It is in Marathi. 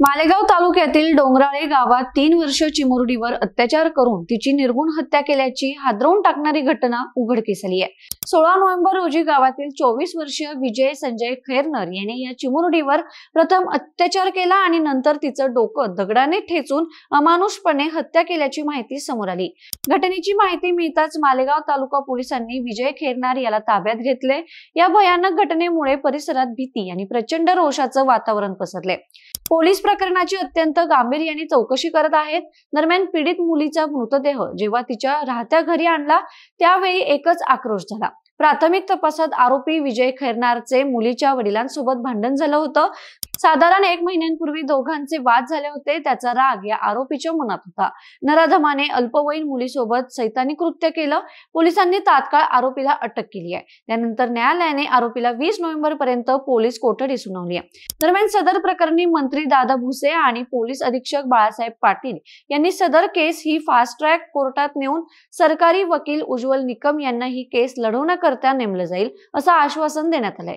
मालेगाव तालुक्यातील डोंगराळे गावात 3 वर्षीय चिमुरडीवर अत्याचार करून तिची निर्घृण हत्या केल्याची हादरवून टाकणारी घटना उघडकीस आली आहे। 16 नोव्हेंबर रोजी गावातील 24 वर्षीय विजय संजय खैरनर याने या चिमुरडीवर प्रथम अत्याचार केला आणि नंतर तिचं डोकं दगडाने ठेचून अमानुषपणे हत्या केल्याची माहिती समोर आली। घटनेची माहिती मिळताच मालेगाव तालुका पोलिसांनी विजय खैरनार याला ताब्यात घेतले। या भयानक घटनेमुळे परिसरात भीती आणि प्रचंड रोषाचं वातावरण पसरले। पोलीस प्रकरणाची अत्यंत गांभीर्याने चौकशी करत आहेत। दरम्यान पीडित मुलीचा मृतदेह जेव्हा तिच्या राहत्या घरी आणला त्यावेळी एकच आक्रोश झाला। प्राथमिक तपासात आरोपी विजय खैरनारचे मुलीच्या वडिलांसोबत भांडण झालं होतं। साधारण 1 महिन्यांपूर्वी दोघांचे वाद झाले होते। त्याचा राग या आरोपीच्या मनात होता। नराधमाने अल्पवयीन मुलीसोबत सैतानी कृत्य केलं। पोलिसांनी तात्काळ आरोपीला अटक केली आहे। त्यानंतर न्यायालयाने आरोपीला 20 नोव्हेंबर पर्यंत पोलीस कोठडी सुनावली आहे। दरम्यान सदर प्रकरणी मंत्री दादा भुसे आणि पोलीस अधीक्षक बाळासाहेब पाटील यांनी सदर केस ही फास्ट ट्रॅक कोर्टात नेऊन सरकारी वकील उज्ज्वल निकम यांना ही केस लढवण्याकरता नेमलं जाईल असं आश्वासन देण्यात आलंय।